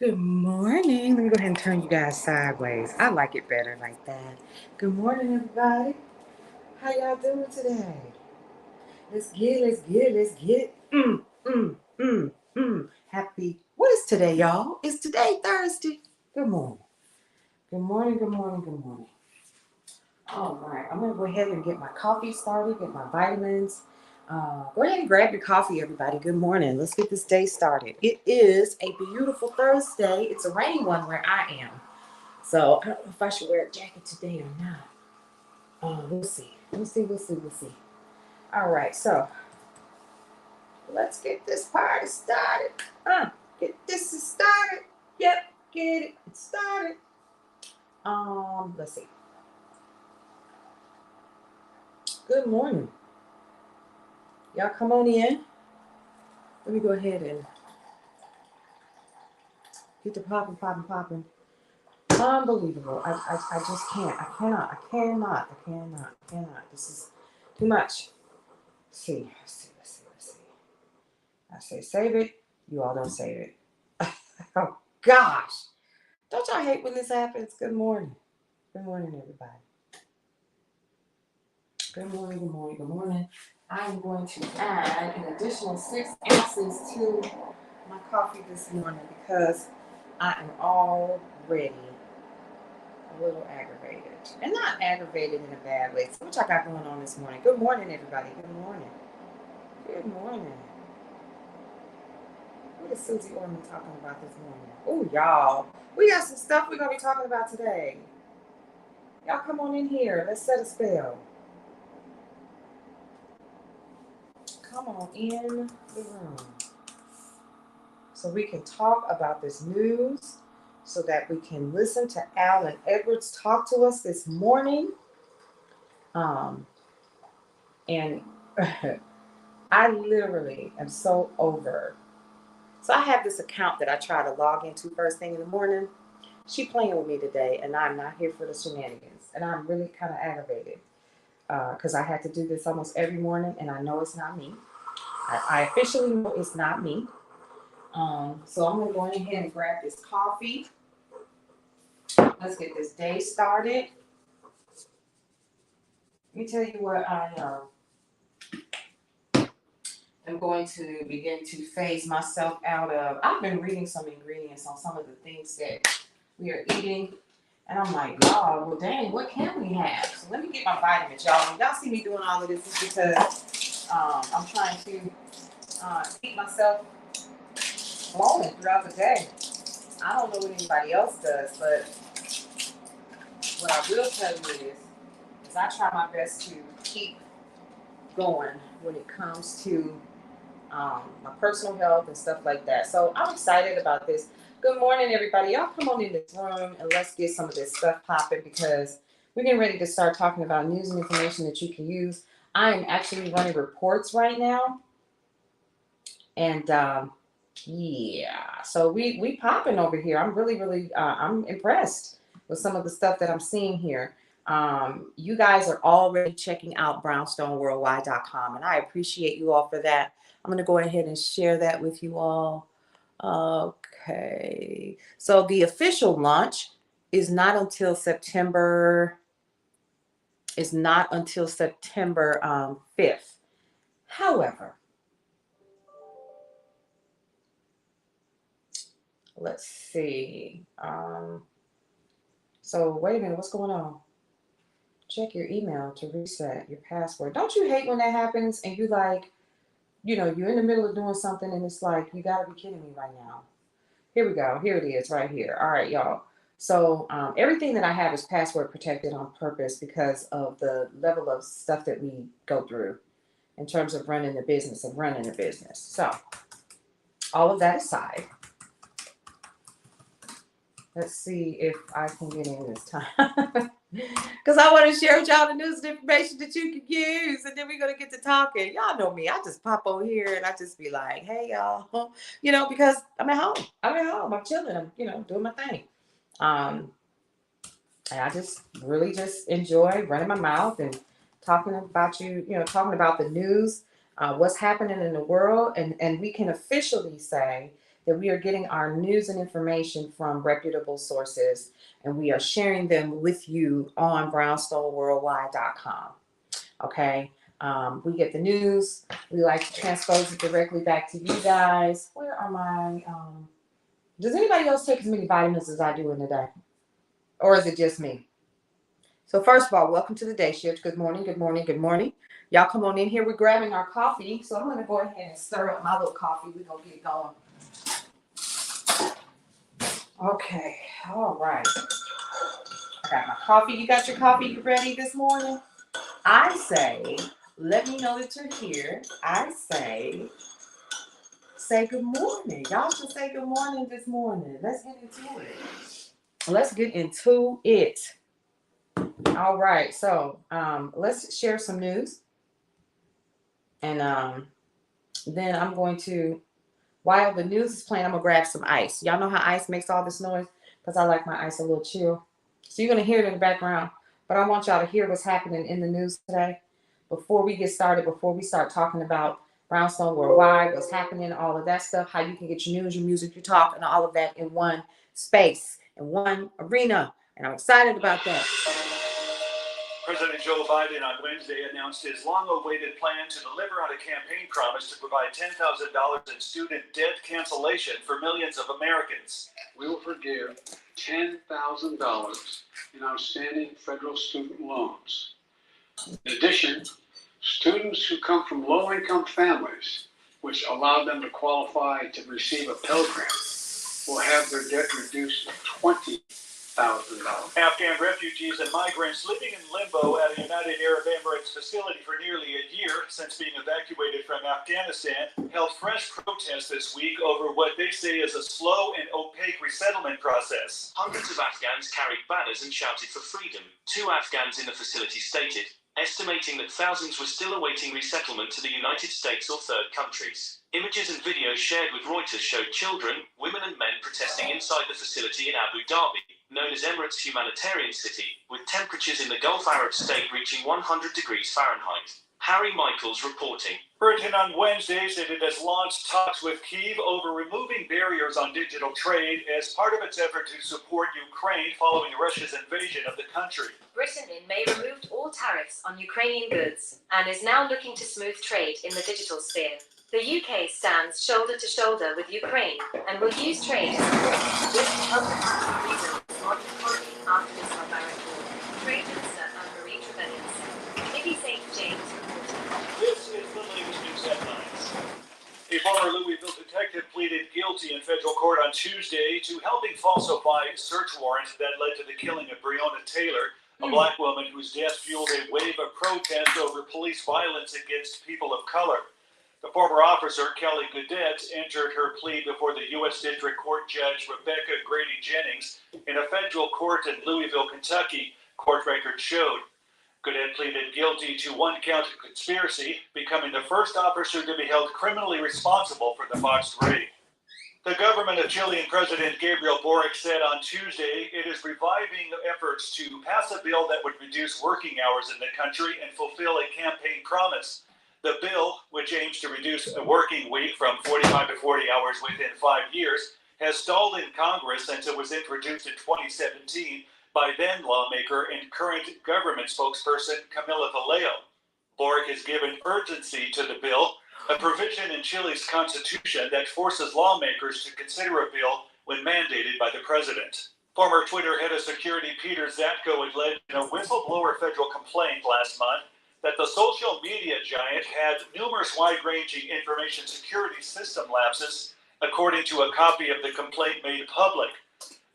Good morning. Let me go ahead and turn you guys sideways. I like it better like that. Good morning, everybody. How y'all doing today? Let's get it. Happy. What is today, y'all? It's today, Thursday. Good morning. Good morning. All right, I'm gonna go ahead and get my coffee started, get my vitamins. Go ahead and grab your coffee, everybody. Good morning. Let's get this day started. It is a beautiful Thursday. It's a rainy one where I am. So I don't know if I should wear a jacket today or not. We'll see. We'll see. All right, so let's get this party started. Get this started. Yep, get it started. Let's see. Good morning. Y'all come on in. Let me go ahead and get the popping. Unbelievable. I just can't. I cannot. This is too much. Let's see. I say save it. You all don't save it. Oh gosh. Don't y'all hate when this happens? Good morning. Good morning, everybody. Good morning. I'm going to add an additional 6 ounces to my coffee this morning because I am already a little aggravated. And not aggravated in a bad way. So what y'all got going on this morning? Good morning, everybody. Good morning. Good morning. What is Susie Orman talking about this morning? Oh, y'all. We got some stuff we're going to be talking about today. Y'all come on in here. Let's set a spell. Come on in the room. So we can talk about this news, so that we can listen to Alan Edwards talk to us this morning. And I literally am so over. So I have this account that I try to log into first thing in the morning. She playing with me today, and I'm not here for the shenanigans. And I'm really kind of aggravated because I had to do this almost every morning, and I know it's not me. I officially know it's not me. So I'm going to go ahead and grab this coffee. Let's get this day started. Let me tell you what I am going to begin to phase myself out of. I've been reading some ingredients on some of the things that we are eating. And I'm like, God, well, dang, what can we have? So let me get my vitamins, y'all. When y'all see me doing all of this, is because I'm trying to keep myself flowing throughout the day. I don't know what anybody else does, but what I will tell you is I try my best to keep going when it comes to my personal health and stuff like that. So I'm excited about this. Good morning, everybody. Y'all come on in this room and let's get some of this stuff popping because we're getting ready to start talking about news and information that you can use. I am actually running reports right now. And yeah, so we popping over here. I'm really I'm impressed with some of the stuff that I'm seeing here. You guys are already checking out brownstoneworldwide.com, and I appreciate you all for that. I'm going to go ahead and share that with you all. Okay, so the official launch is not until September 5th. However, let's see. So wait a minute, what's going on? Check your email to reset your password. Don't you hate when that happens and you like, you're in the middle of doing something and it's like, you gotta be kidding me right now. Here we go. Here it is right here. All right, y'all. So everything that I have is password protected on purpose because of the level of stuff that we go through in terms of running the business. So all of that aside, let's see if I can get in this time. Because I want to share with y'all the news and information that you can use. And then we're going to get to talking. Y'all know me. I just pop over here and I just be like, hey, y'all. Because I'm at home. I'm chilling. I'm, doing my thing. And I just really just enjoy running my mouth and talking about talking about the news, what's happening in the world. And we can officially say that we are getting our news and information from reputable sources, and we are sharing them with you on brownstoneworldwide.com. Okay. We get the news. We like to transpose it directly back to you guys. Where are my, does anybody else take as many vitamins as I do in a day? Or is it just me? So first of all, welcome to the day shift. Good morning, good morning, good morning. Y'all come on in here. We're grabbing our coffee. So I'm going to go ahead and stir up my little coffee. We're going to get it going. Okay. All right. I got my coffee. You got your coffee ready this morning? I say, let me know that you're here. I say good morning. Y'all should say good morning this morning. Let's get into it. All right. So let's share some news. And then I'm going to, while the news is playing, I'm going to grab some ice. Y'all know how ice makes all this noise? Because I like my ice a little chill. So you're going to hear it in the background. But I want y'all to hear what's happening in the news today. Before we get started, before we start talking about Brownstone Worldwide, what's happening, all of that stuff, how you can get your news, your music, your talk, and all of that in one space, in one arena. And I'm excited about that. President Joe Biden on Wednesday announced his long-awaited plan to deliver on a campaign promise to provide $10,000 in student debt cancellation for millions of Americans. We will forgive $10,000 in outstanding federal student loans. In addition, students who come from low-income families, which allow them to qualify to receive a Pell Grant, will have their debt reduced to $20,000. Afghan refugees and migrants living in limbo at a United Arab Emirates facility for nearly a year since being evacuated from Afghanistan held fresh protests this week over what they say is a slow and opaque resettlement process. Hundreds of Afghans carried banners and shouted for freedom. 2 Afghans in the facility stated, estimating that thousands were still awaiting resettlement to the United States or third countries. Images and videos shared with Reuters showed children, women and men protesting inside the facility in Abu Dhabi, known as Emirates' humanitarian city, with temperatures in the Gulf Arab state reaching 100 degrees Fahrenheit. Harry Michaels reporting. Britain on Wednesday said it has launched talks with Kyiv over removing barriers on digital trade as part of its effort to support Ukraine following Russia's invasion of the country. Britain in May removed all tariffs on Ukrainian goods and is now looking to smooth trade in the digital sphere. The UK stands shoulder to shoulder with Ukraine and will use trade to support this public reason modern economy after this barbaric war. Trade Minister Anne-Marie Trevelyan said. Nikki St. James reporting. This is the latest news headlines. A former Louisville detective pleaded guilty in federal court on Tuesday to helping falsify search warrants that led to the killing of Breonna Taylor, a black woman whose death fueled a wave of protest over police violence against people of color. The former officer, Kelly Goodette, entered her plea before the U.S. District Court Judge Rebecca Grady Jennings in a federal court in Louisville, Kentucky, court records showed. Goodette pleaded guilty to 1 count of conspiracy, becoming the first officer to be held criminally responsible for the botched raid. The government of Chilean President Gabriel Boric said on Tuesday it is reviving efforts to pass a bill that would reduce working hours in the country and fulfill a campaign promise. The bill, which aims to reduce a working week from 45 to 40 hours within 5 years, has stalled in Congress since it was introduced in 2017 by then lawmaker and current government spokesperson Camila Vallejo. Boric has given urgency to the bill, a provision in Chile's constitution that forces lawmakers to consider a bill when mandated by the president. Former Twitter head of security Peter Zatko alleged in a whistleblower federal complaint last month that the social media giant had numerous wide-ranging information security system lapses, according to a copy of the complaint made public.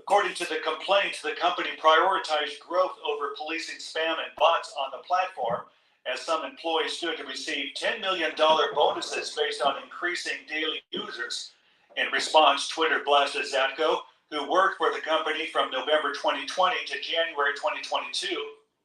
According to the complaint, the company prioritized growth over policing spam and bots on the platform, as some employees stood to receive $10 million bonuses based on increasing daily users. In response, Twitter blasted Zatko, who worked for the company from November 2020 to January 2022,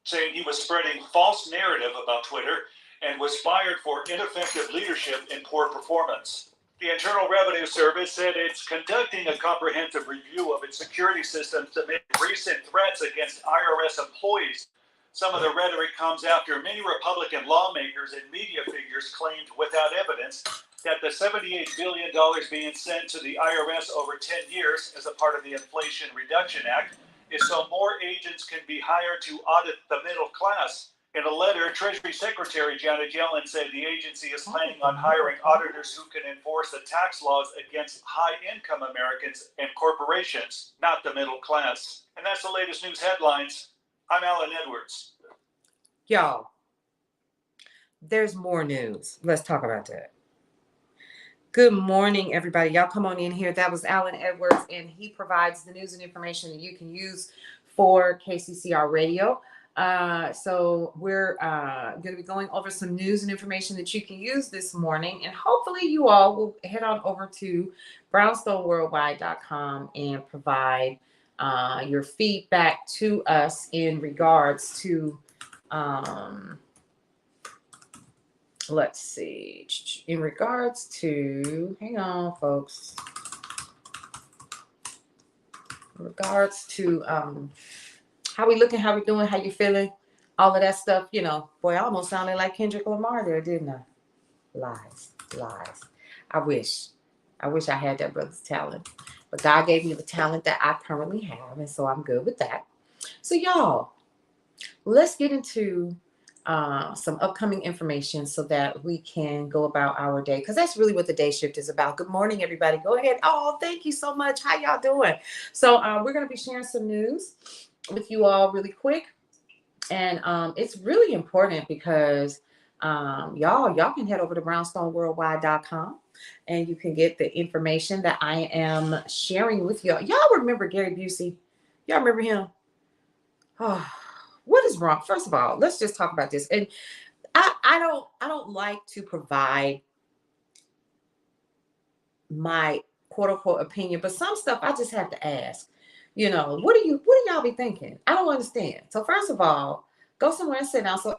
saying he was spreading false narrative about Twitter and was fired for ineffective leadership and poor performance. The Internal Revenue Service said it's conducting a comprehensive review of its security systems amid recent threats against IRS employees Some of the rhetoric comes after many Republican lawmakers and media figures claimed without evidence that the $78 billion being sent to the IRS over 10 years as a part of the Inflation Reduction Act is so more agents can be hired to audit the middle class. In a letter, Treasury Secretary Janet Yellen said the agency is planning on hiring auditors who can enforce the tax laws against high-income Americans and corporations, not the middle class. And that's the latest news headlines. I'm Alan Edwards. Y'all, there's more news. Let's talk about that. Good morning, everybody. Y'all come on in here. That was Alan Edwards, and he provides the news and information that you can use for KCCR Radio. So we're going to be going over some news and information that you can use this morning, and hopefully you all will head on over to brownstoneworldwide.com and provide your feedback to us in regards to let's see, in regards to, hang on folks, in regards to how we looking, how we doing, how you feeling, all of that stuff. You know, boy, I almost sounded like Kendrick Lamar there, didn't I? Lies. I wish I had that brother's talent, but God gave me the talent that I currently have, and so I'm good with that. So y'all, let's get into some upcoming information so that we can go about our day, because that's really what the day shift is about. Good morning, everybody. Go ahead. Oh, thank you so much. How y'all doing? So we're going to be sharing some news with you all really quick, and it's really important because y'all can head over to brownstoneworldwide.com and you can get the information that I am sharing with y'all. Y'all remember Gary Busey? Y'all remember him? Oh, what is wrong? First of all, let's just talk about this. And I don't like to provide my quote unquote opinion, but some stuff I just have to ask. You know, what do y'all be thinking? I don't understand. So first of all, go somewhere and sit down. So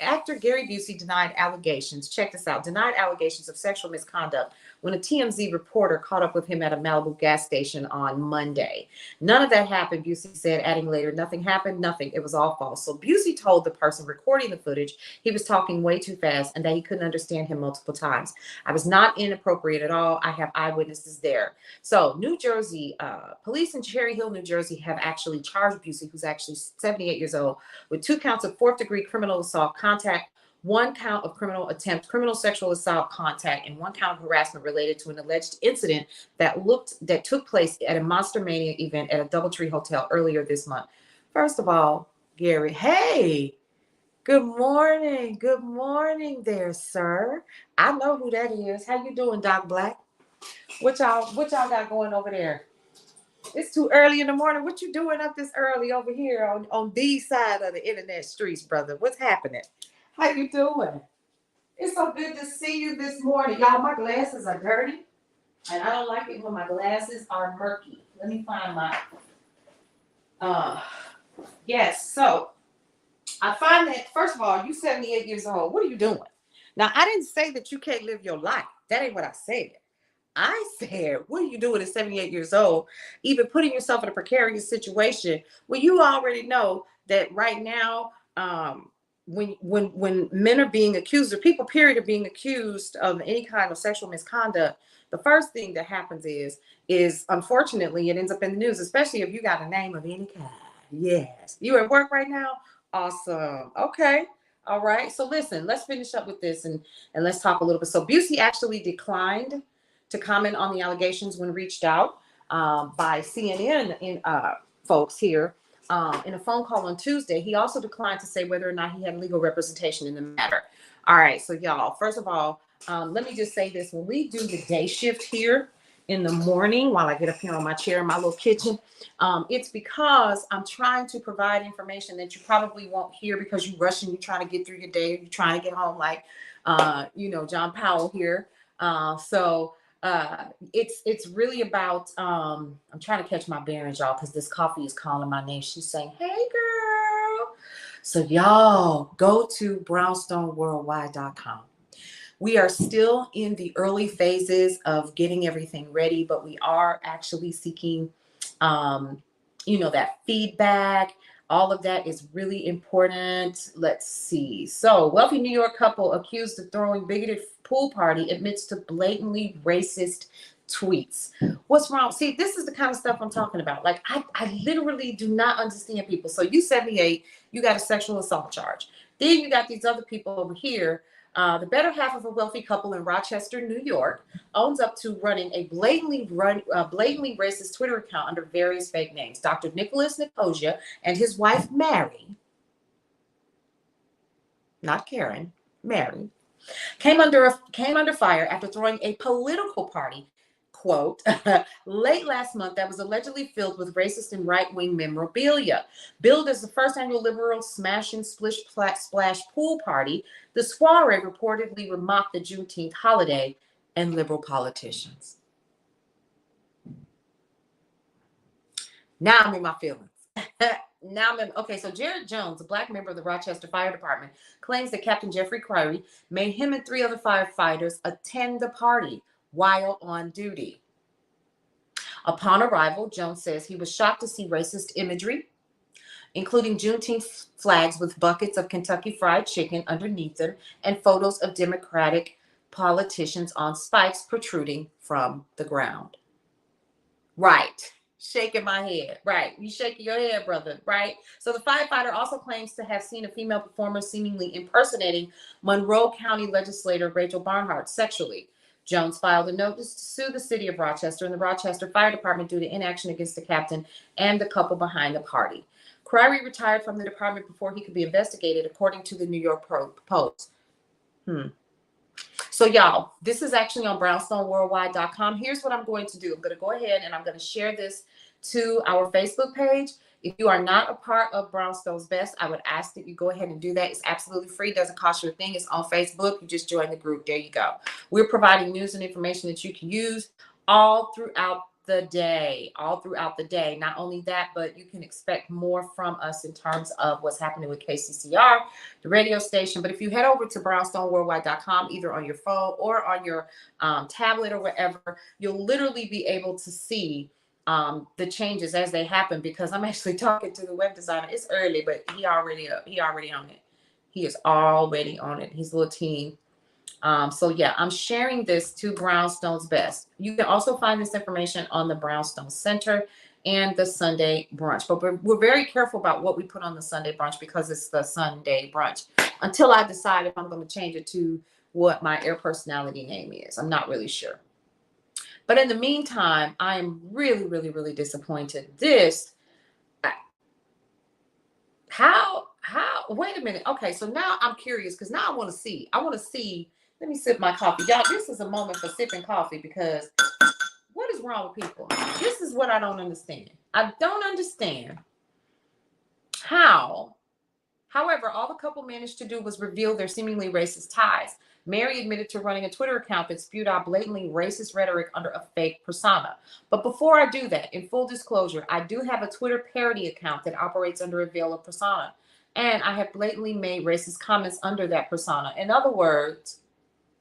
actor Gary Busey denied allegations. Check this out. Denied allegations of sexual misconduct when a TMZ reporter caught up with him at a Malibu gas station on Monday. None of that happened, Busey said, adding later, nothing happened, nothing. It was all false. So Busey told the person recording the footage he was talking way too fast and that he couldn't understand him multiple times. I was not inappropriate at all. I have eyewitnesses there. So New Jersey, police in Cherry Hill, New Jersey have actually charged Busey, who's actually 78 years old, with 2 counts of 4th-degree criminal assault contact, 1 count of criminal attempt, criminal sexual assault contact, and 1 count of harassment related to an alleged incident that took place at a Monster Mania event at a DoubleTree Hotel earlier this month. First of all, Gary, hey, good morning there, sir. I know who that is. How you doing, Doc Black? What y'all got going over there? It's too early in the morning. What you doing up this early over here on these side of the internet streets, brother? What's happening? How you doing? It's so good to see you this morning. Y'all, my glasses are dirty, and I don't like it when my glasses are murky. Let me find my, yes, so I find that, first of all, you 78 years old. What are you doing? Now, I didn't say that you can't live your life. That ain't what I said. I said, what are you doing at 78 years old, even putting yourself in a precarious situation when you already know that right now, when men are being accused, or people period are being accused of any kind of sexual misconduct, the first thing that happens is unfortunately it ends up in the news, especially if you got a name of any kind. Yes. You at work right now? Awesome. Okay. All right. So listen, let's finish up with this and let's talk a little bit. So Busey actually declined to comment on the allegations when reached out by CNN folks here in a phone call on Tuesday. He also declined to say whether or not he had legal representation in the matter. All right, so y'all, first of all, let me just say this. When we do the day shift here in the morning, while I get up here on my chair in my little kitchen, it's because I'm trying to provide information that you probably won't hear because you're rushing, you're trying to get through your day, you're trying to get home like, John Powell here. It's really about, I'm trying to catch my bearings, y'all, because this coffee is calling my name. She's saying, hey, girl. So y'all go to brownstoneworldwide.com. We are still in the early phases of getting everything ready, but we are actually seeking, that feedback. All of that is really important. Let's see. So, wealthy New York couple accused of throwing bigoted pool party admits to blatantly racist tweets. What's wrong? See, this is the kind of stuff I'm talking about. Like, I literally do not understand people. So, you 78, you got a sexual assault charge. Then you got these other people over here. The better half of a wealthy couple in Rochester, New York, owns up to running a blatantly racist Twitter account under various fake names. Dr. Nicholas Nicosia and his wife, Mary, not Karen, Mary, came under fire after throwing a political party, quote, late last month that was allegedly filled with racist and right-wing memorabilia. Billed as the first annual liberal smash and splish splash pool party, the soiree reportedly mocked the Juneteenth holiday and liberal politicians. Now I'm in my feelings. Okay, so Jared Jones, a black member of the Rochester Fire Department, claims that Captain Jeffrey Criery made him and 3 other firefighters attend the party while on duty. Upon arrival, Jones says he was shocked to see racist imagery, including Juneteenth flags with buckets of Kentucky Fried Chicken underneath them and photos of Democratic politicians on spikes protruding from the ground. Right. Shaking my head. Right. You shaking your head, brother. Right. So the firefighter also claims to have seen a female performer seemingly impersonating Monroe County legislator Rachel Barnhart sexually. Jones filed a notice to sue the city of Rochester and the Rochester Fire Department due to inaction against the captain and the couple behind the party. Criery retired from the department before he could be investigated, according to the New York Post. So y'all, this is actually on brownstoneworldwide.com. Here's what I'm going to do. I'm going to go ahead and I'm going to share this to our Facebook page. If you are not a part of Brownstone's Best, I would ask that you go ahead and do that. It's absolutely free. It doesn't cost you a thing. It's on Facebook. You just join the group. There you go. We're providing news and information that you can use all throughout the day. Not only that, but you can expect more from us in terms of what's happening with KCCR, the radio station. But if you head over to brownstoneworldwide.com, either on your phone or on your tablet or wherever, you'll literally be able to see the changes as they happen, because I'm actually talking to the web designer. It's early, but he already on it. He is already on it. He's a little team. So yeah, I'm sharing this to Brownstone's Best. You can also find this information on the Brownstone Center and the Sunday brunch. But we're very careful about what we put on the Sunday brunch because it's the Sunday brunch until I decide if I'm going to change it to what my air personality name is. I'm not really sure. But in the meantime, I am really, really, really disappointed. Wait a minute. Okay, so now I'm curious because now I want to see. Let me sip my coffee. Y'all, this is a moment for sipping coffee because what is wrong with people? This is what I don't understand. I don't understand how. However, all the couple managed to do was reveal their seemingly racist ties. Mary admitted to running a Twitter account that spewed out blatantly racist rhetoric under a fake persona. But before I do that, in full disclosure, I do have a Twitter parody account that operates under a veil of persona. And I have blatantly made racist comments under that persona. In other words,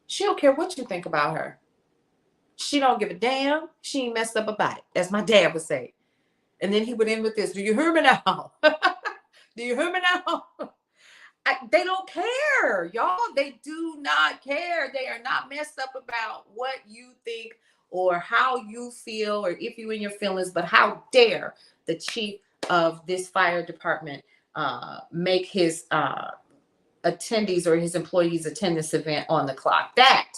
she don't care what you think about her. She don't give a damn. She ain't messed up about it. As my dad would say. And then he would end with this. Do you hear me now? Do you hear me now? They don't care, y'all. They do not care. They are not messed up about what you think or how you feel or if you in your feelings. But how dare the chief of this fire department make his attendees or his employees attend this event on the clock. That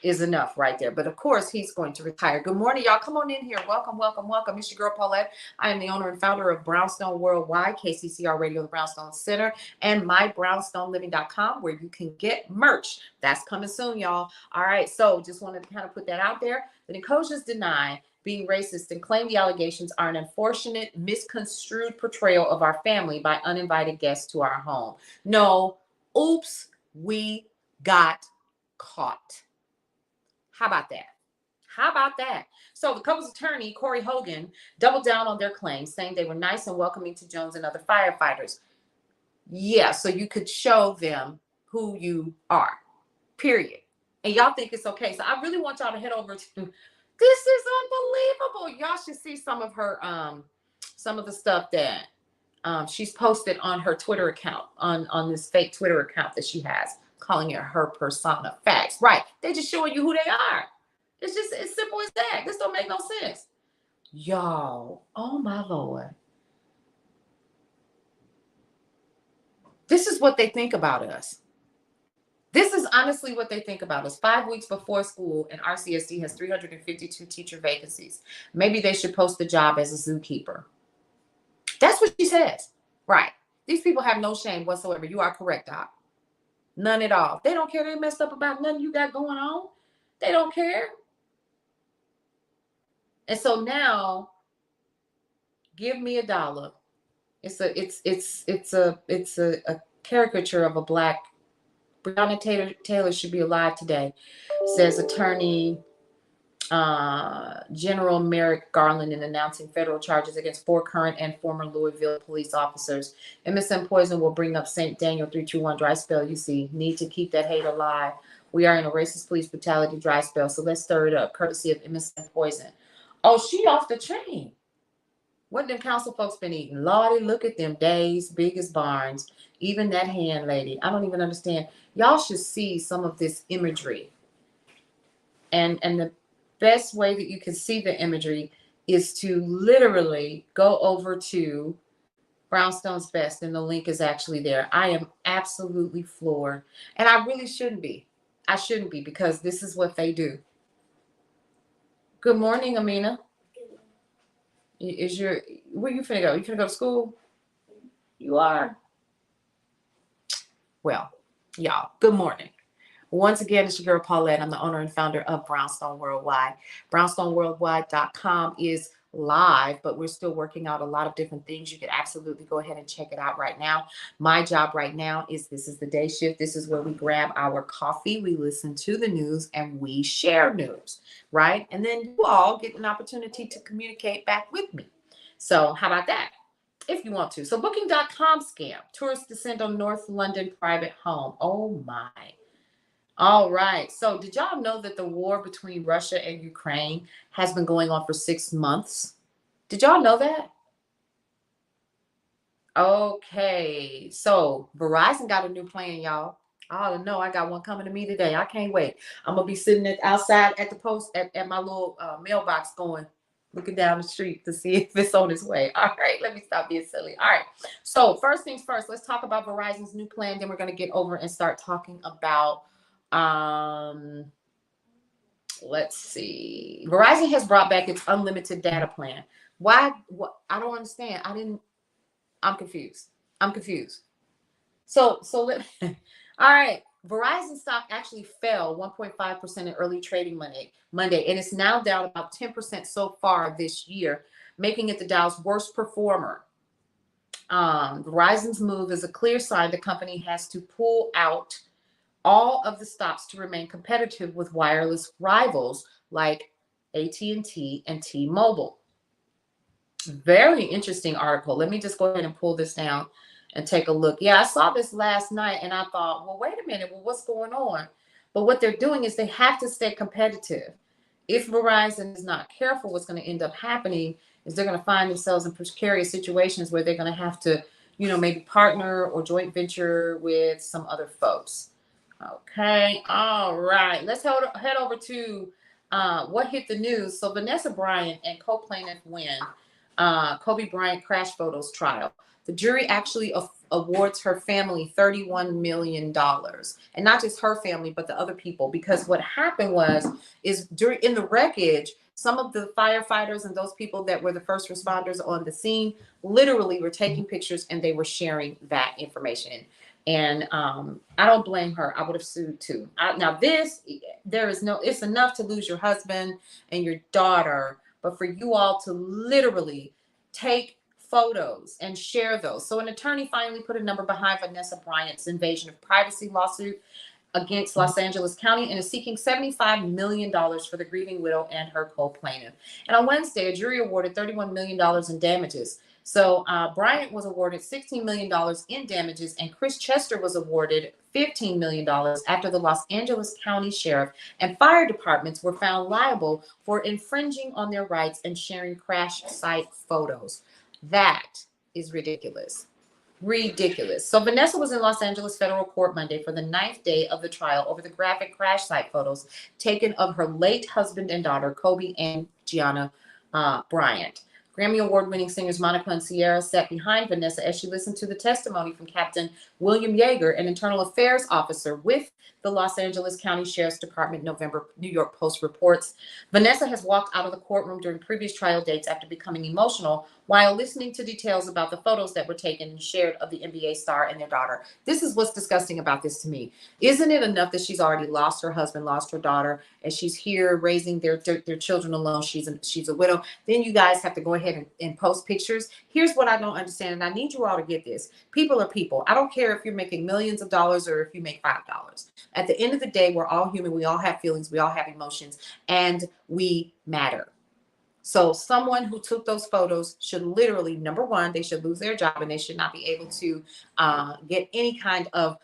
is enough right there. But of course, he's going to retire. Good morning, y'all. Come on in here. Welcome, welcome, welcome. It's your girl, Paulette. I am the owner and founder of Brownstone Worldwide, KCCR Radio, the Brownstone Center, and mybrownstoneliving.com, where you can get merch. That's coming soon, y'all. All right. So just wanted to kind of put that out there. The Nicosias deny being racist and claim the allegations are an unfortunate, misconstrued portrayal of our family by uninvited guests to our home. No, oops, we got caught. How about that? How about that? So the couple's attorney, Corey Hogan, doubled down on their claims, saying they were nice and welcoming to Jones and other firefighters. Yeah, so you could show them who you are, period. And y'all think it's okay. So I really want y'all to head over to, this is unbelievable. Y'all should see some of her, some of the stuff that She's posted on her Twitter account, on this fake Twitter account that she has, calling it her persona. Facts, right? They just showing you who they are. It's just as simple as that. This don't make no sense, y'all. Oh my Lord, this is what they think about us. This is honestly what they think about us. 5 weeks before school, and RCSD has 352 teacher vacancies. Maybe they should post the job as a zookeeper. That's what she says. Right. These people have no shame whatsoever. You are correct, Doc. None at all. They don't care. They messed up about nothing you got going on. They don't care. And so now, give me $1. It's a caricature of a black. Breonna Taylor should be alive today, says attorney General Merrick Garland in announcing federal charges against 4 current and former Louisville police officers. MSM poison will bring up St. Daniel 321 dry spell. You see, need to keep that hate alive. We are in a racist police brutality dry spell, so let's stir it up, courtesy of MSM poison. Oh, she off the chain. What them council folks been eating? Lordy, look at them days, big as barns. Even that hand lady. I don't even understand. Y'all should see some of this imagery. And the best way that you can see the imagery is to literally go over to Brownstone's Best, and the link is actually there. I am absolutely floored. And I really shouldn't be. I shouldn't be, because this is what they do. Good morning, Amina. Where you finna go? You finna go to school? You are? Well, y'all, good morning. Once again, it's your girl Paulette. I'm the owner and founder of Brownstone Worldwide. BrownstoneWorldwide.com is live, but we're still working out a lot of different things. You can absolutely go ahead and check it out right now. My job right now is, this is the day shift. This is where we grab our coffee, we listen to the news, and we share news, right? And then you all get an opportunity to communicate back with me. So how about that? If you want to. So booking.com scam. Tourists descend on North London private home. Oh my. All right. So did y'all know that the war between Russia and Ukraine has been going on for 6 months? Did y'all know that? Okay. So Verizon got a new plan, y'all. Oh no, I got one coming to me today. I can't wait. I'm going to be sitting outside at the post at my little mailbox looking down the street to see if it's on its way. All right, let me stop being silly. All right, so first things first, let's talk about Verizon's new plan. Then we're going to get over and start talking about, let's see. Verizon has brought back its unlimited data plan. Why? What? I don't understand. I'm confused. So let all right. Verizon stock actually fell 1.5% in early trading Monday, and it's now down about 10% so far this year, making it the Dow's worst performer. Verizon's move is a clear sign the company has to pull out all of the stops to remain competitive with wireless rivals like AT&T and T-Mobile. Very interesting article. Let me just go ahead and pull this down and take a look. Yeah, I saw this last night and I thought, well, wait a minute. Well, what's going on? But what they're doing is they have to stay competitive. If Verizon is not careful, what's going to end up happening is they're going to find themselves in precarious situations where they're going to have to, maybe partner or joint venture with some other folks. Okay. All right. Let's head over to what hit the news. So Vanessa Bryant and co-plaintiff win Kobe Bryant crash photos trial. The jury actually awards her family $31 million, and not just her family, but the other people, because what happened is in the wreckage, some of the firefighters and those people that were the first responders on the scene literally were taking pictures and they were sharing that information. And I don't blame her. I would have sued too. It's enough to lose your husband and your daughter, but for you all to literally take photos and share those. So an attorney finally put a number behind Vanessa Bryant's invasion of privacy lawsuit against Los Angeles County and is seeking $75 million for the grieving widow and her co-plaintiff. And on Wednesday, a jury awarded $31 million in damages. So Bryant was awarded $16 million in damages, and Chris Chester was awarded $15 million after the Los Angeles County Sheriff and fire departments were found liable for infringing on their rights and sharing crash site photos. That is ridiculous. Ridiculous. So Vanessa was in Los Angeles federal court Monday for the 9th day of the trial over the graphic crash site photos taken of her late husband and daughter, Kobe and Gianna Bryant. Grammy Award-winning singers Monica and Sierra sat behind Vanessa as she listened to the testimony from Captain William Yeager, an internal affairs officer with the Los Angeles County Sheriff's Department. November New York Post reports. Vanessa has walked out of the courtroom during previous trial dates after becoming emotional while listening to details about the photos that were taken and shared of the NBA star and their daughter. This is what's disgusting about this to me. Isn't it enough that she's already lost her husband, lost her daughter, and she's here raising their children alone? She's a widow. Then you guys have to go ahead and post pictures. Here's what I don't understand, and I need you all to get this. People are people. I don't care if you're making millions of dollars or if you make $5. At the end of the day, we're all human. We all have feelings. We all have emotions, and we matter. So someone who took those photos should literally, number one, they should lose their job and they should not be able to get any kind of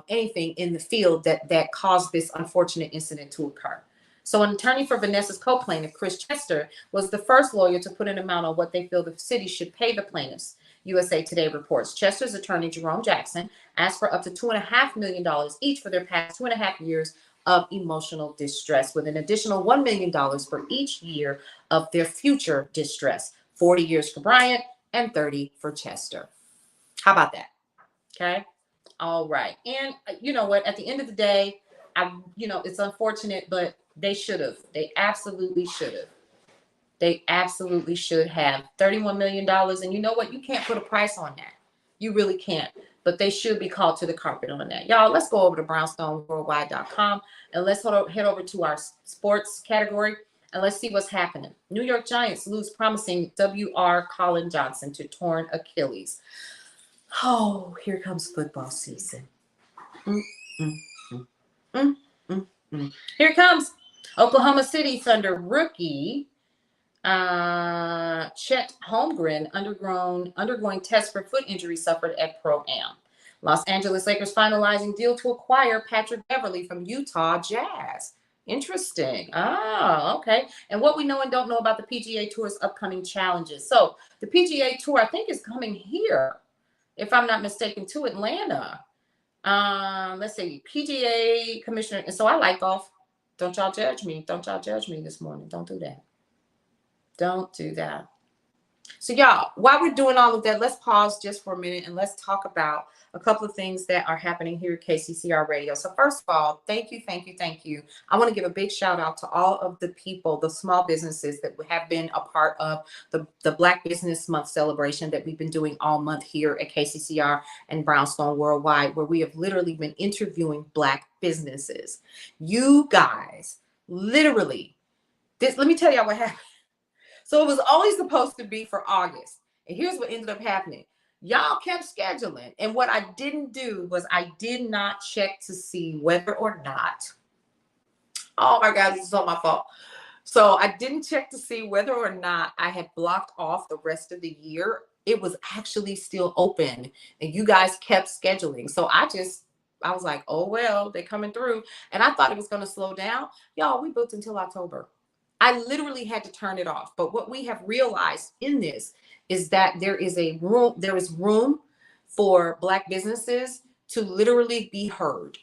anything in the field that caused this unfortunate incident to occur. So an attorney for Vanessa's co-plaintiff, Chris Chester, was the first lawyer to put an amount on what they feel the city should pay the plaintiffs. USA Today reports Chester's attorney, Jerome Jackson, asked for up to $2.5 million each for their past 2.5 years of emotional distress, with an additional $1 million for each year of their future distress. 40 years for Bryant and 30 for Chester. How about that? Okay. All right. And you know what? At the end of the day, it's unfortunate, but they should have. They absolutely should have. They absolutely should have $31 million. And you know what? You can't put a price on that. You really can't. But they should be called to the carpet on that. Y'all, let's go over to brownstoneworldwide.com and let's head over to our sports category and let's see what's happening. New York Giants lose promising W.R. Colin Johnson to torn Achilles. Oh, here comes football season. Here it comes. Oklahoma City Thunder rookie Chet Holmgren undergoing tests for foot injury suffered at Pro-Am. Los Angeles Lakers finalizing deal to acquire Patrick Beverley from Utah Jazz. Interesting. Oh, okay. And what we know and don't know about the PGA Tour's upcoming challenges. So the PGA Tour, I think, is coming here, if I'm not mistaken, to Atlanta. Let's see, PGA commissioner. And so I like golf. Don't y'all judge me. Don't y'all judge me this morning. Don't do that. Don't do that. So y'all, while we're doing all of that, let's pause just for a minute and let's talk about a couple of things that are happening here at KCCR Radio. So first of all, thank you. I want to give a big shout out to all of the people, the small businesses that have been a part of the Black Business Month celebration that we've been doing all month here at KCCR and Brownstone Worldwide, where we have literally been interviewing Black businesses. You guys, literally, let me tell y'all what happened. So it was always supposed to be for August. And here's what ended up happening. Y'all kept scheduling. And what I didn't do was I did not check to see whether or not, oh my God, this is all my fault. So I didn't check to see whether or not I had blocked off the rest of the year. It was actually still open and you guys kept scheduling. So I was like, oh, well, they're coming through. And I thought it was going to slow down. Y'all, we booked until October. I literally had to turn it off. But what we have realized in this is that there is room for Black businesses to literally be heard.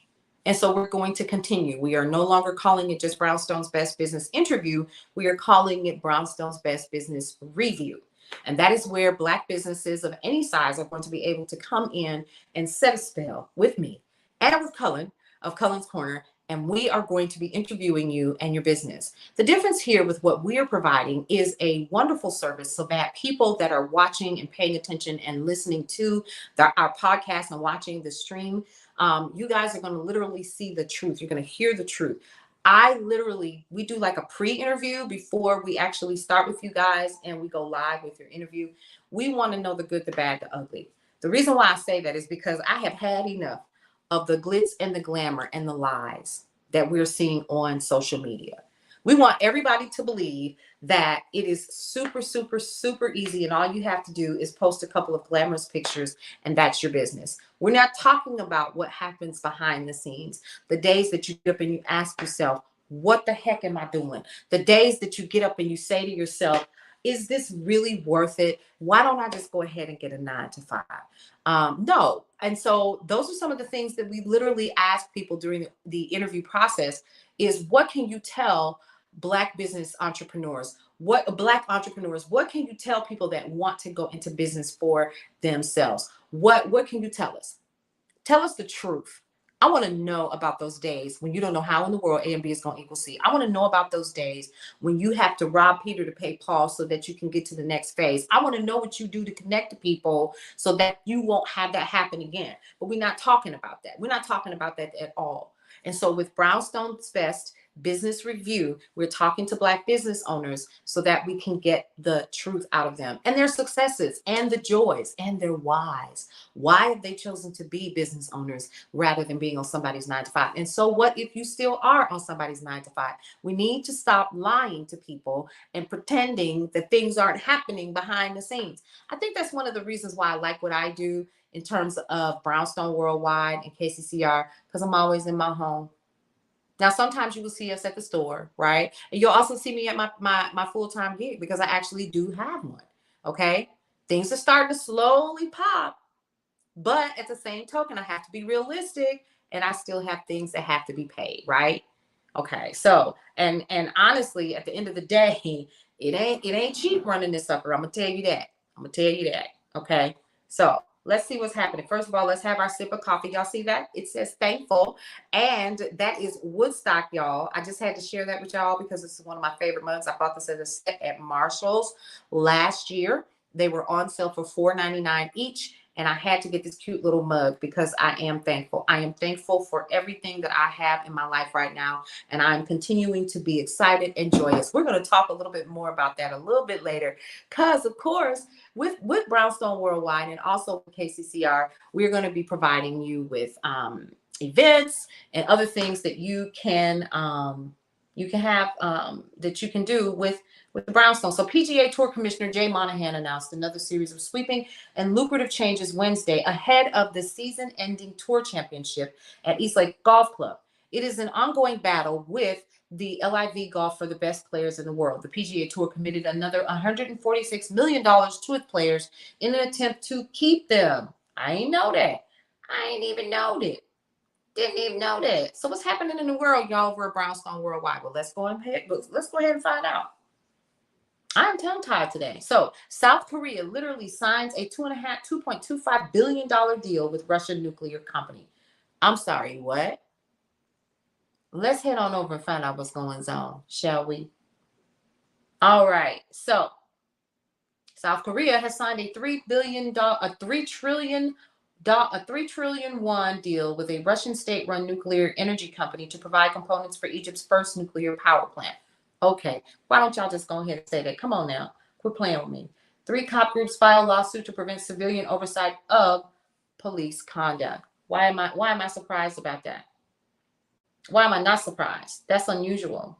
And so we're going to continue. We are no longer calling it just Brownstone's Best Business Interview. We are calling it Brownstone's Best Business Review. And that is where Black businesses of any size are going to be able to come in and set a spell with me and with Cullen of Cullen's Corner. And we are going to be interviewing you and your business. The difference here with what we are providing is a wonderful service so that people that are watching and paying attention and listening to our podcast and watching the stream, you guys are going to literally see the truth. You're going to hear the truth. We do like a pre-interview before we actually start with you guys and we go live with your interview. We want to know the good, the bad, the ugly. The reason why I say that is because I have had enough of the glitz and the glamour and the lies that we're seeing on social media. We want everybody to believe that it is super, super, super easy. And all you have to do is post a couple of glamorous pictures and that's your business. We're not talking about what happens behind the scenes. The days that you get up and you ask yourself, what the heck am I doing? The days that you get up and you say to yourself, is this really worth it? Why don't I just go ahead and get a 9 to 5? No. And so those are some of the things that we literally ask people during the interview process is, what can you tell Black business entrepreneurs? Black entrepreneurs, what can you tell people that want to go into business for themselves? What can you tell us? Tell us the truth. I want to know about those days when you don't know how in the world A and B is going to equal C. I want to know about those days when you have to rob Peter to pay Paul so that you can get to the next phase. I want to know what you do to connect to people so that you won't have that happen again. But we're not talking about that. We're not talking about that at all. And so with Brownstone's Best Business Review, we're talking to Black business owners so that we can get the truth out of them and their successes and the joys and their whys. Why have they chosen to be business owners rather than being on somebody's 9 to 5? And so what if you still are on somebody's 9 to 5? We need to stop lying to people and pretending that things aren't happening behind the scenes. I think that's one of the reasons why I like what I do in terms of Brownstone Worldwide and KCCR, because I'm always in my home. Now, sometimes you will see us at the store, right? And you'll also see me at my full-time gig because I actually do have one, okay? Things are starting to slowly pop, but at the same token, I have to be realistic and I still have things that have to be paid, right? Okay, so, and honestly, at the end of the day, it ain't cheap running this sucker. I'm gonna tell you that, okay? So let's see what's happening. First of all, let's have our sip of coffee. Y'all see that? It says thankful. And that is Woodstock, y'all. I just had to share that with y'all because this is one of my favorite mugs. I bought this at a set at Marshall's last year. They were on sale for $4.99 each. And I had to get this cute little mug because I am thankful. I am thankful for everything that I have in my life right now. And I'm continuing to be excited and joyous. We're going to talk a little bit more about that a little bit later. Because, of course, with Brownstone Worldwide and also KCCR, we're going to be providing you with events and other things that you can have that you can do with the Brownstone. So PGA Tour Commissioner Jay Monahan announced another series of sweeping and lucrative changes Wednesday ahead of the season-ending Tour Championship at Eastlake Golf Club. It is an ongoing battle with the LIV Golf for the best players in the world. The PGA Tour committed another $146 million to its players in an attempt to keep them. I ain't know that. I ain't even know that. Didn't even know that. So what's happening in the world, y'all, over at Brownstone Worldwide? Well, let's go ahead and find out. I'm tongue-tied today. So South Korea literally signs a $2.25 billion deal with Russian nuclear company. I'm sorry, what? Let's head on over and find out what's going on, shall we? All right. So South Korea has signed a $3 trillion won deal with a Russian state-run nuclear energy company to provide components for Egypt's first nuclear power plant. Okay, why don't y'all just go ahead and say that? Come on now, quit playing with me. 3 cop groups file lawsuit to prevent civilian oversight of police conduct. Why am I surprised about that? Why am I not surprised? That's unusual.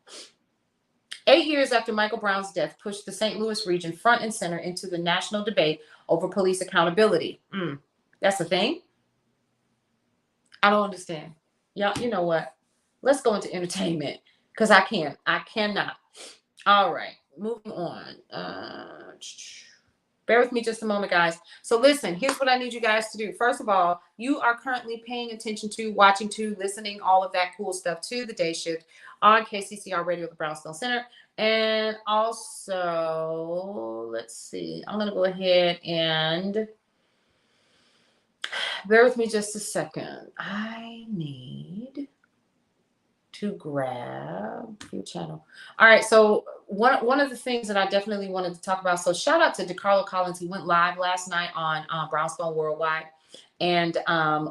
8 years after Michael Brown's death pushed the St. Louis region front and center into the national debate over police accountability. That's the thing? I don't understand. Y'all, you know what? Let's go into entertainment because I cannot. All right, moving on. Bear with me just a moment, guys. So listen, here's what I need you guys to do. First of all, you are currently paying attention to, watching to, listening, all of that cool stuff to the Day Shift on KCCR Radio at the Brownstone Center. And also, let's see, I'm going to go ahead and bear with me just a second. I need to grab your channel. All right, so one of the things that I definitely wanted to talk about. So shout out to DeCarlo Collins. He went live last night on Brownstone Worldwide, and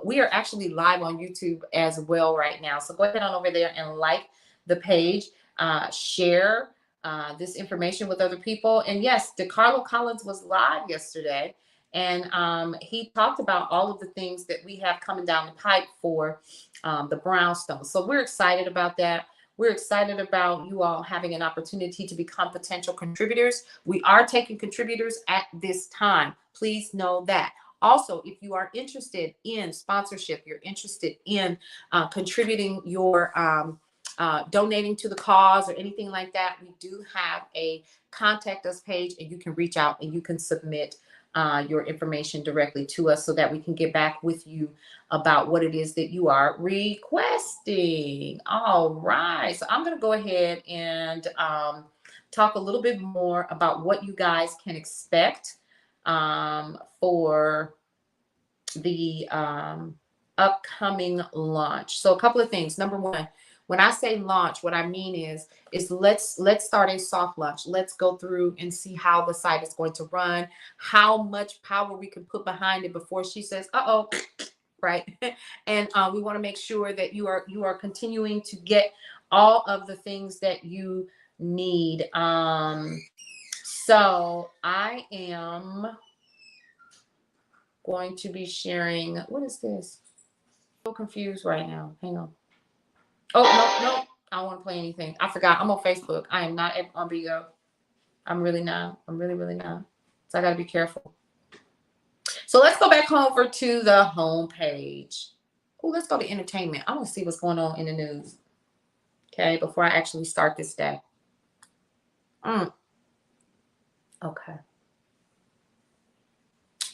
we are actually live on YouTube as well right now. So go ahead on over there and like the page, share this information with other people. And yes, DeCarlo Collins was live yesterday. And he talked about all of the things that we have coming down the pipe for the Brownstone. So we're excited about that. We're excited about you all having an opportunity to become potential contributors. We are taking contributors at this time. Please know that. Also, if you are interested in sponsorship, you're interested in contributing your donating to the cause or anything like that, we do have a contact us page, and you can reach out and you can submit your information directly to us so that we can get back with you about what it is that you are requesting. All right. So I'm going to go ahead and talk a little bit more about what you guys can expect for the upcoming launch. So a couple of things. Number one, when I say launch, what I mean is let's start a soft launch. Let's go through and see how the site is going to run, how much power we can put behind it before she says, uh-oh, right? And we want to make sure that you are continuing to get all of the things that you need. So I am going to be sharing, what is this? I'm so confused right now. Hang on. Oh, no. I don't want to play anything. I forgot. I'm on Facebook. I am not on Bigo. I'm really not. I'm really not. So I got to be careful. So let's go back over to the home page. Oh, let's go to entertainment. I want to see what's going on in the news. Okay, before I actually start this day. Okay.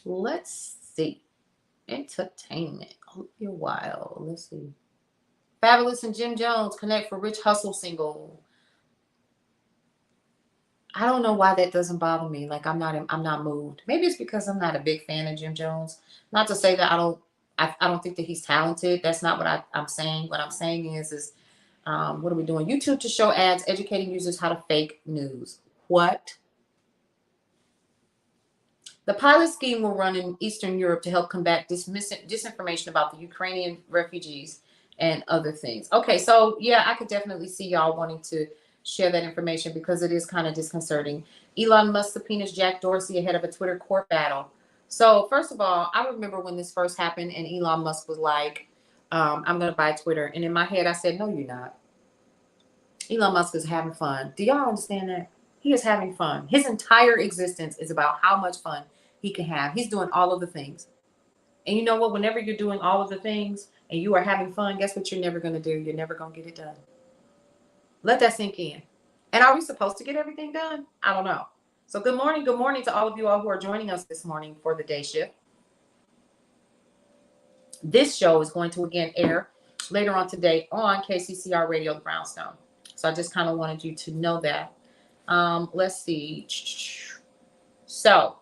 Let's see. Entertainment. Oh, you're wild. Let's see. Fabulous and Jim Jones connect for Rich Hustle single. I don't know why that doesn't bother me. Like I'm not moved. Maybe it's because I'm not a big fan of Jim Jones. Not to say that I don't think that he's talented. That's not what I'm saying. What I'm saying is what are we doing? YouTube to show ads educating users how to fake news. What? The pilot scheme will run in Eastern Europe to help combat disinformation about the Ukrainian refugees and other things. Okay, so yeah, I could definitely see y'all wanting to share that information because it is kind of disconcerting. Elon Musk subpoenas Jack Dorsey ahead of a Twitter court battle. So first of all, I remember when this first happened and Elon Musk was like, I'm going to buy Twitter. And in my head, I said, no, you're not. Elon Musk is having fun. Do y'all understand that? He is having fun. His entire existence is about how much fun he can have. He's doing all of the things. And you know what? Whenever you're doing all of the things and you are having fun, guess what you're never going to do? You're never going to get it done. Let that sink in. And are we supposed to get everything done? I don't know. So good morning. Good morning to all of you all who are joining us this morning for the day shift. This show is going to again air later on today on KCCR Radio, the Brownstone. So I just kind of wanted you to know that. Let's see. So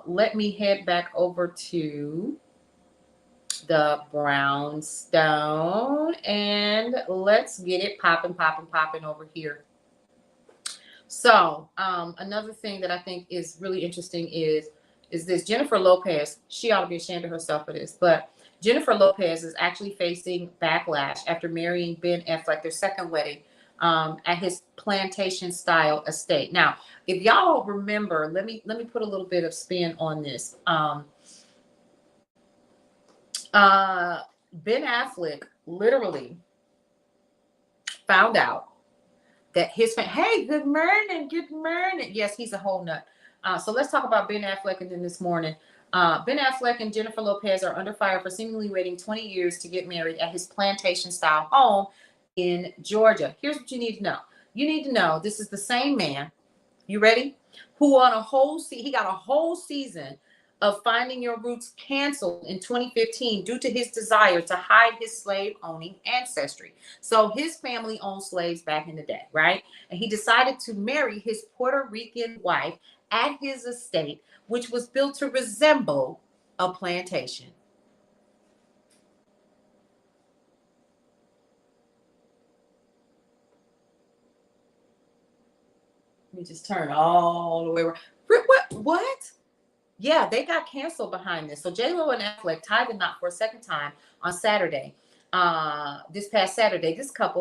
let me head back over to the Brownstone and let's get it popping over here. So another thing that I think is really interesting is this Jennifer Lopez. She ought to be ashamed of herself for this, but Jennifer Lopez is actually facing backlash after marrying Ben Affleck, their second wedding, at his plantation style estate. Now, if y'all remember, let me put a little bit of spin on this. Ben Affleck literally found out that his hey, good morning. Yes, he's a whole nut. So let's talk about Ben Affleck and then this morning. Ben Affleck and Jennifer Lopez are under fire for seemingly waiting 20 years to get married at his plantation-style home in Georgia. Here's what you need to know. You need to know this is the same man, you ready? Who on a whole he got a whole season of Finding Your Roots canceled in 2015 due to his desire to hide his slave-owning ancestry. So his family owned slaves back in the day, right? And he decided to marry his Puerto Rican wife at his estate, which was built to resemble a plantation. Let me just turn all the way around. What? Yeah, they got canceled behind this. So J-Lo and Affleck tied the knot for a second time on Saturday. This past Saturday, this time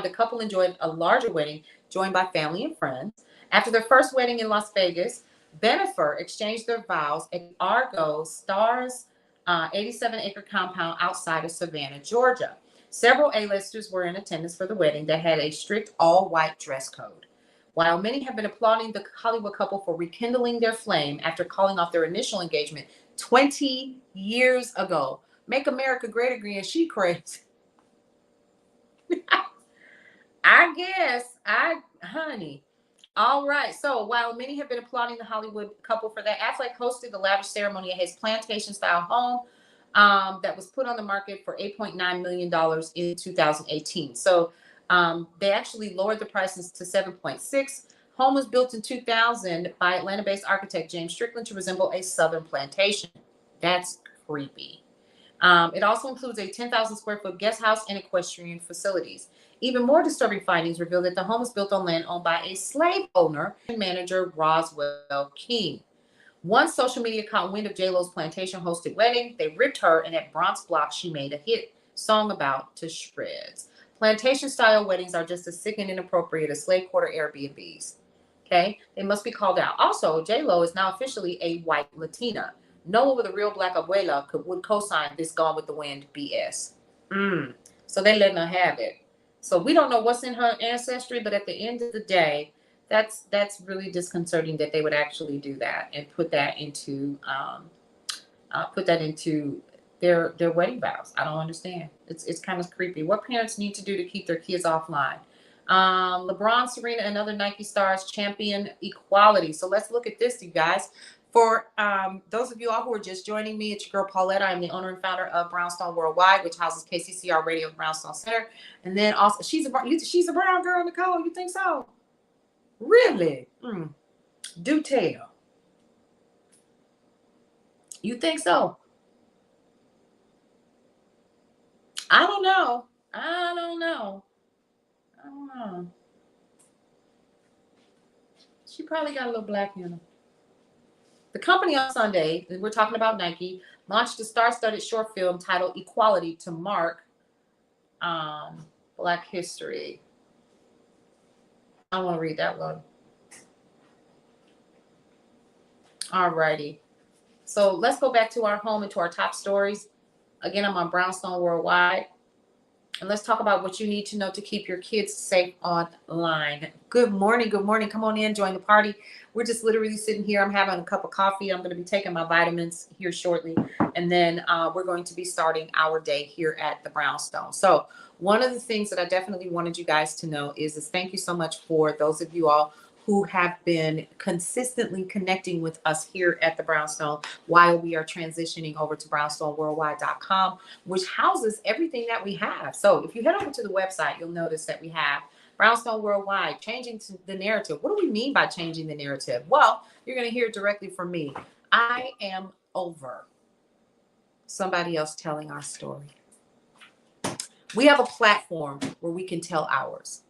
the couple enjoyed a larger wedding joined by family and friends. After their first wedding in Las Vegas, Bennifer exchanged their vows at Argo Stars 87-acre compound outside of Savannah, Georgia. Several A-listers were in attendance for the wedding that had a strict all-white dress code. While many have been applauding the Hollywood couple for rekindling their flame after calling off their initial engagement 20 years ago, Make America Great Again. She crazy. I guess. Honey. All right. So while many have been applauding the Hollywood couple for that, Affleck hosted the lavish ceremony at his plantation-style home that was put on the market for $8.9 million in 2018. So they actually lowered the prices to 7.6. Home was built in 2000 by Atlanta-based architect James Strickland to resemble a southern plantation. That's creepy. It also includes a 10,000 square foot guest house and equestrian facilities. Even more disturbing findings reveal that the home is built on land owned by a slave owner and manager, Roswell King. One social media caught wind of J-Lo's plantation-hosted wedding. They ripped her and that Bronx block she made a hit song about to shreds. Plantation-style weddings are just as sick and inappropriate as slave quarter Airbnbs. Okay? They must be called out. Also, J-Lo is now officially a white Latina. No one with a real black abuela would co-sign this Gone with the Wind BS. So they letting her have it. So we don't know what's in her ancestry, but at the end of the day, that's really disconcerting that they would actually do that and put that into their wedding vows. I don't understand. It's kind of creepy. What parents need to do to keep their kids offline? LeBron, Serena, and other Nike stars champion equality. So let's look at this, you guys. For those of you all who are just joining me, it's your girl Paulette. I'm the owner and founder of Brownstone Worldwide, which houses KCCR Radio Brownstone Center. And then also, she's a brown girl, Nicole. You think so? Really? Do tell. You think so? I don't know. She probably got a little black in her. The company on Sunday, and we're talking about Nike, launched a star-studded short film titled Equality to mark Black History. I want to read that one. All righty. So let's go back to our home and to our top stories. Again, I'm on Brownstone Worldwide. And let's talk about what you need to know to keep your kids safe online. Good morning. Good morning. Come on in. Join the party. We're just literally sitting here. I'm having a cup of coffee. I'm going to be taking my vitamins here shortly. And then we're going to be starting our day here at the Brownstone. So one of the things that I definitely wanted you guys to know is thank you so much for those of you all who have been consistently connecting with us here at the Brownstone while we are transitioning over to brownstoneworldwide.com, which houses everything that we have. So if you head over to the website, you'll notice that we have Brownstone Worldwide, changing the narrative. What do we mean by changing the narrative? Well, you're going to hear it directly from me. I am over somebody else telling our story. We have a platform where we can tell ours.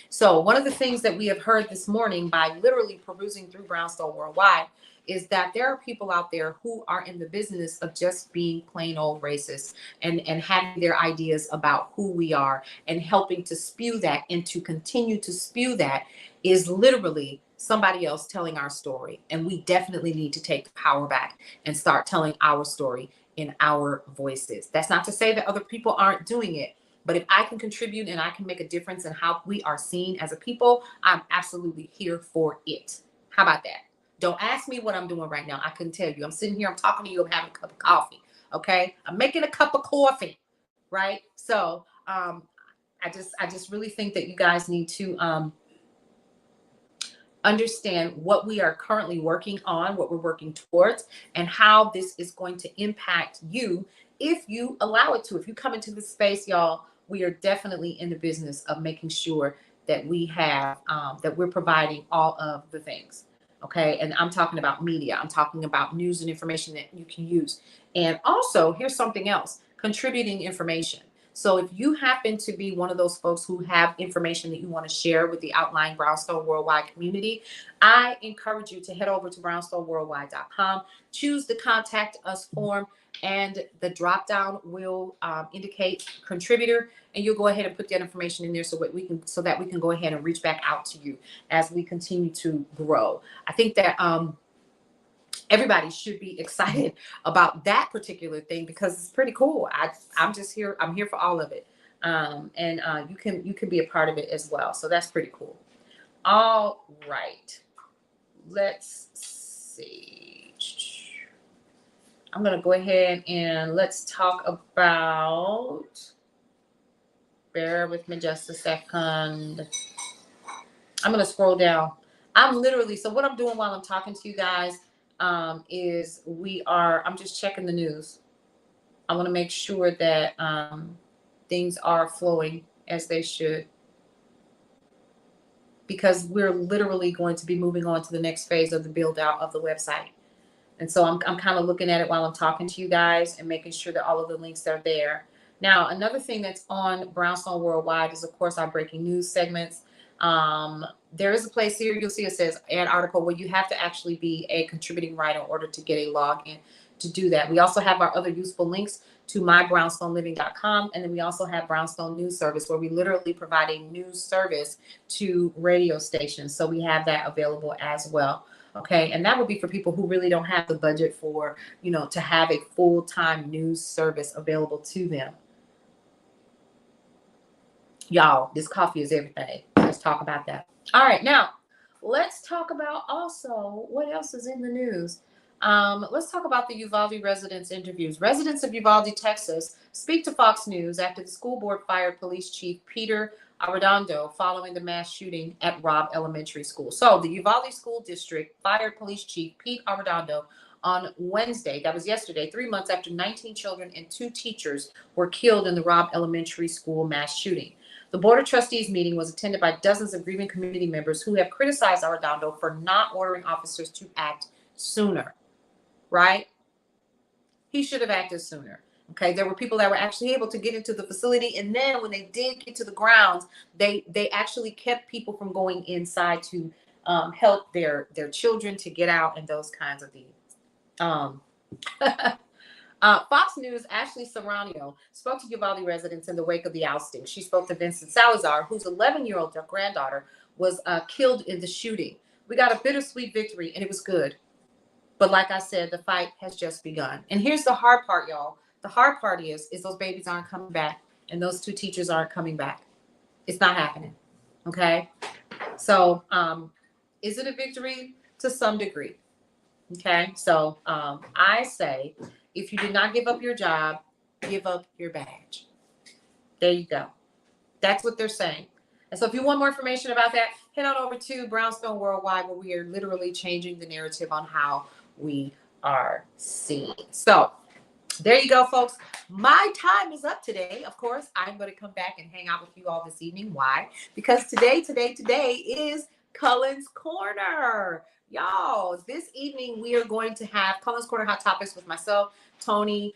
So one of the things that we have heard this morning by literally perusing through Brownstone Worldwide is that there are people out there who are in the business of just being plain old racist and having their ideas about who we are and helping to spew that and to continue to spew that is literally somebody else telling our story. And we definitely need to take the power back and start telling our story in our voices. That's not to say that other people aren't doing it. But if I can contribute and I can make a difference in how we are seen as a people, I'm absolutely here for it. How about that? Don't ask me what I'm doing right now. I couldn't tell you. I'm sitting here, I'm talking to you, I'm having a cup of coffee. Okay? I'm making a cup of coffee. Right? So I just really think that you guys need to understand what we are currently working on, what we're working towards, and how this is going to impact you if you allow it to. If you come into this space, y'all, we are definitely in the business of making sure that we have, that we're providing all of the things. Okay. And I'm talking about media. I'm talking about news and information that you can use. And also, here's something else, contributing information. So if you happen to be one of those folks who have information that you want to share with the outlying Brownstone Worldwide community, I encourage you to head over to brownstoneworldwide.com, choose the contact us form, and the drop down will indicate contributor, and you'll go ahead and put that information in there so that we can go ahead and reach back out to you as we continue to grow. I think that everybody should be excited about that particular thing because it's pretty cool. I'm just here. I'm here for all of it. And you can be a part of it as well. So that's pretty cool. All right. Let's see. I'm going to go ahead and let's talk about, bear with me just a second. I'm going to scroll down. So what I'm doing while I'm talking to you guys is I'm just checking the news. I want to make sure that things are flowing as they should, because we're literally going to be moving on to the next phase of the build out of the website. And so I'm kind of looking at it while I'm talking to you guys and making sure that all of the links are there. Now, another thing that's on Brownstone Worldwide is, of course, our breaking news segments. There is a place here, you'll see it says add article, where you have to actually be a contributing writer in order to get a login to do that. We also have our other useful links to mybrownstonerliving.com. And then we also have Brownstone News Service, where we literally provide a news service to radio stations. So we have that available as well. Okay, and that would be for people who really don't have the budget for, to have a full-time news service available to them. Y'all, this coffee is everything. Let's talk about that. All right, now let's talk about also what else is in the news. Let's talk about the Uvalde residents' interviews. Residents of Uvalde, Texas, speak to Fox News after the school board fired police chief Peter Arredondo following the mass shooting at Robb Elementary School. So the Uvalde School District fired police chief Pete Arredondo on Wednesday, that was yesterday, 3 months after 19 children and 2 teachers were killed in the Robb Elementary School mass shooting. The Board of Trustees meeting was attended by dozens of grieving community members who have criticized Arredondo for not ordering officers to act sooner, right? He should have acted sooner. Okay, there were people that were actually able to get into the facility, and then when they did get to the grounds, they actually kept people from going inside to help their children to get out and those kinds of things. Fox News' Ashley Serrano spoke to Uvalde residents in the wake of the ousting. She spoke to Vincent Salazar, whose 11-year-old granddaughter was killed in the shooting. We got a bittersweet victory, and it was good. But like I said, the fight has just begun. And here's the hard part, y'all. The hard part is those babies aren't coming back, and those 2 teachers aren't coming back. It's not happening. Okay? So is it a victory? To some degree. Okay? So I say, if you did not give up your job, give up your badge. There you go. That's what they're saying. And so if you want more information about that, head on over to Brownstone Worldwide, where we are literally changing the narrative on how we are seen. So there you go, folks. My time is up today. Of course, I'm going to come back and hang out with you all this evening. Why? Because today is Cullen's Corner. Y'all, this evening we are going to have Cullen's Corner Hot Topics with myself, Tony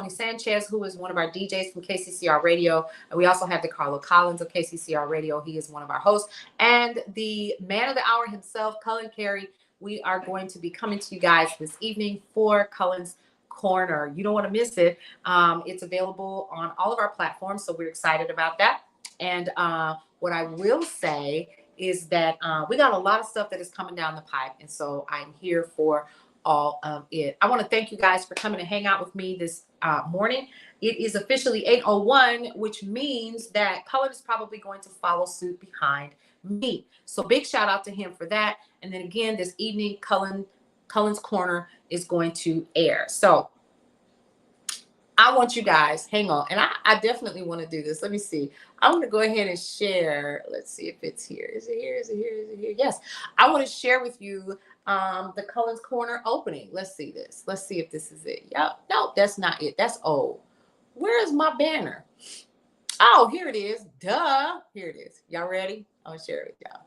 Sanchez, who is one of our DJs from KCCR Radio. And we also have the Carlo Collins of KCCR Radio. He is one of our hosts. And the man of the hour himself, Cullen Carey. We are going to be coming to you guys this evening for Cullen's Corner. You don't want to miss it. It's available on all of our platforms, so we're excited about that. And what I will say is that we got a lot of stuff that is coming down the pipe, and so I'm here for all of it. I want to thank you guys for coming to hang out with me this morning. It is officially 8:01, which means that Cullen is probably going to follow suit behind me. So big shout out to him for that. And then again, this evening, Cullen's Corner is going to air. So I want you guys, hang on. And I definitely want to do this. Let me see. I want to go ahead and share. Let's see if it's here. Is it here? Is it here? Is it here? Yes. I want to share with you the Cullen's Corner opening. Let's see this. Let's see if this is it. Yep. No, that's not it. That's old. Where is my banner? Oh, here it is. Duh. Here it is. Y'all ready? I'm going to share it with y'all.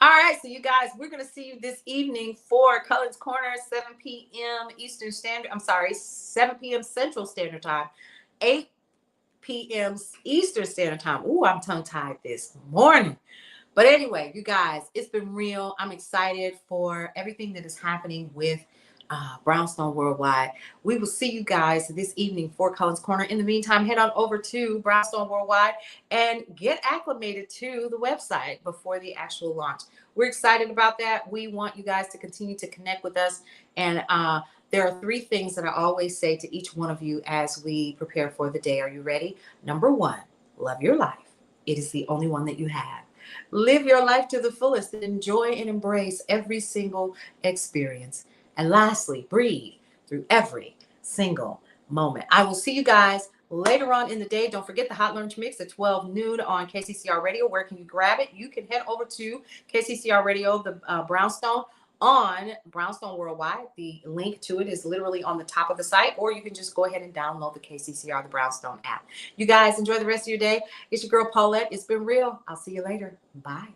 All right, so you guys, we're going to see you this evening for Cullen's Corner, 7 p.m. Eastern Standard. I'm sorry, 7 p.m. Central Standard Time, 8 p.m. Eastern Standard Time. Ooh, I'm tongue-tied this morning. But anyway, you guys, it's been real. I'm excited for everything that is happening with Brownstone Worldwide. We will see you guys this evening for Cullen's Corner. In the meantime, head on over to Brownstone Worldwide and get acclimated to the website before the actual launch. We're excited about that. We want you guys to continue to connect with us. And there are 3 things that I always say to each one of you as we prepare for the day. Are you ready? Number 1, love your life. It is the only one that you have. Live your life to the fullest and enjoy and embrace every single experience. And lastly, breathe through every single moment. I will see you guys later on in the day. Don't forget the Hot Lunch Mix at 12 noon on KCCR Radio. Where can you grab it? You can head over to KCCR Radio, the Brownstone, on Brownstone Worldwide. The link to it is literally on the top of the site, or you can just go ahead and download the KCCR, the Brownstone app. You guys enjoy the rest of your day. It's your girl Paulette. It's been real. I'll see you later. Bye.